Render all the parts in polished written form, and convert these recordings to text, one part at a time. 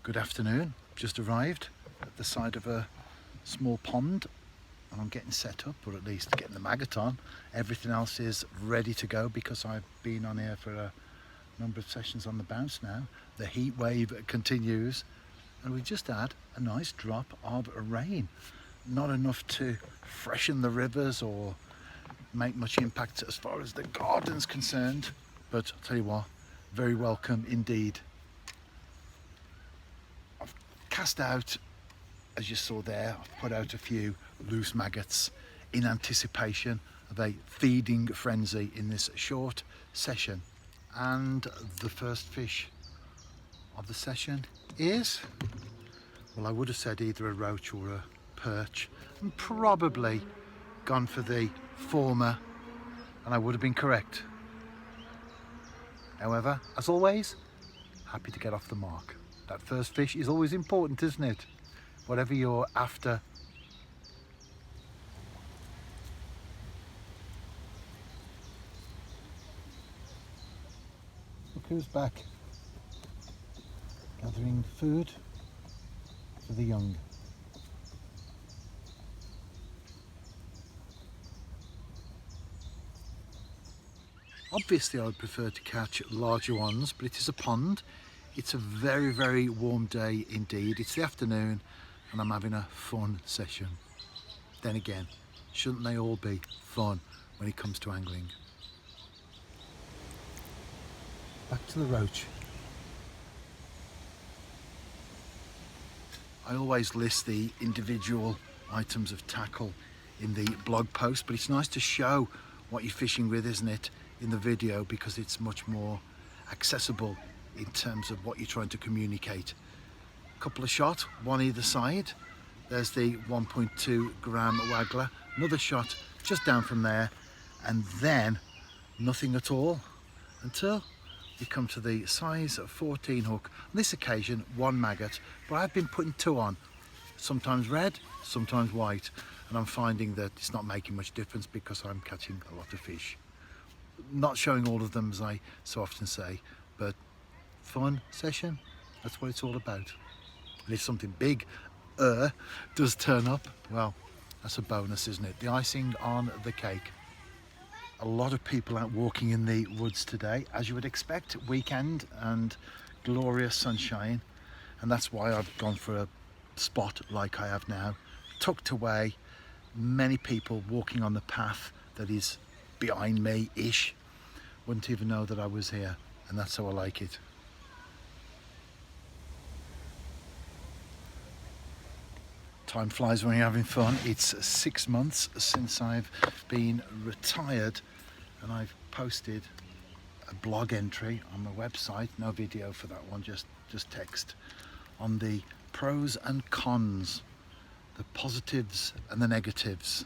Good afternoon. Just arrived at the side of a small pond and I'm getting set up, or at least getting the maggot on. Everything else is ready to go because I've been on here for a number of sessions on the bounce now. The heat wave continues and we just had a nice drop of rain. Not enough to freshen the rivers or make much impact as far as the garden's concerned, but I'll tell you what, very welcome indeed. I've cast out, as you saw there, I've put out a few loose maggots in anticipation of a feeding frenzy in this short session. And the first fish of the session is, well, I would have said either a roach or a perch, and probably gone for the former, and I would have been correct. However, as always, happy to get off the mark. That first fish is always important, isn't it? Whatever you're after. Look who's back, gathering food for the young. Obviously I would prefer to catch larger ones, but it is a pond. It's a very, very warm day indeed. It's the afternoon and I'm having a fun session. Then again, shouldn't they all be fun when it comes to angling? Back to the roach. I always list the individual items of tackle in the blog post, but it's nice to show what you're fishing with, isn't it, in the video, because it's much more accessible in terms of what you're trying to communicate. A couple of shot, one either side. There's the 1.2 gram waggler, another shot just down from there, and then nothing at all until we come to the size 14 hook. On this occasion, one maggot, but I've been putting two on, sometimes red, sometimes white, and I'm finding that it's not making much difference because I'm catching a lot of fish. Not showing all of them, as I so often say, but fun session, that's what it's all about. And if something big does turn up, well, that's a bonus, isn't it? The icing on the cake. A lot of people out walking in the woods today, as you would expect, weekend and glorious sunshine, and that's why I've gone for a spot like I have now, tucked away, many people walking on the path that is behind me-ish. Wouldn't even know that I was here, and that's how I like it. Time flies when you're having fun. It's 6 months since I've been retired, and I've posted a blog entry on my website, no video for that one, just text, on the pros and cons, the positives and the negatives,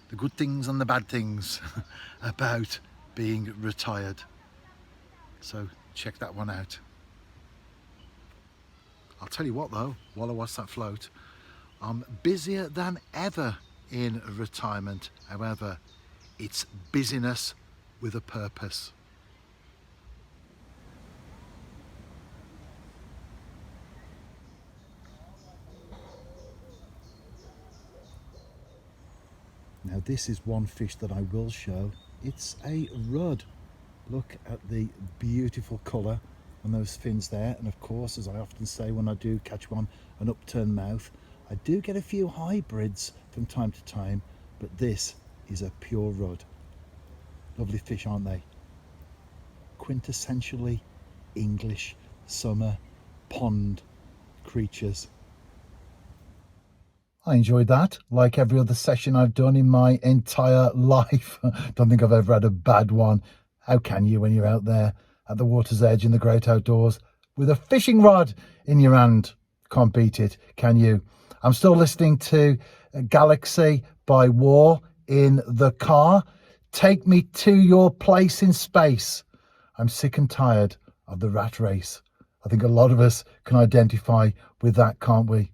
the good things and the bad things about being retired. So check that one out. I'll tell you what though, while I watch that float, I'm busier than ever in retirement. However, it's busyness with a purpose. Now this is one fish that I will show. It's a rudd. Look at the beautiful colour on those fins there, and of course, as I often say when I do catch one, an upturned mouth. I do get a few hybrids from time to time, but this is a pure rudd. Lovely fish, aren't they? Quintessentially English summer pond creatures. I enjoyed that, like every other session I've done in my entire life. Don't think I've ever had a bad one. How can you when you're out there at the water's edge in the great outdoors with a fishing rod in your hand? Can't beat it, can you? I'm still listening to Galaxy by War in the car. Take me to your place in space. I'm sick and tired of the rat race. I think a lot of us can identify with that, can't we?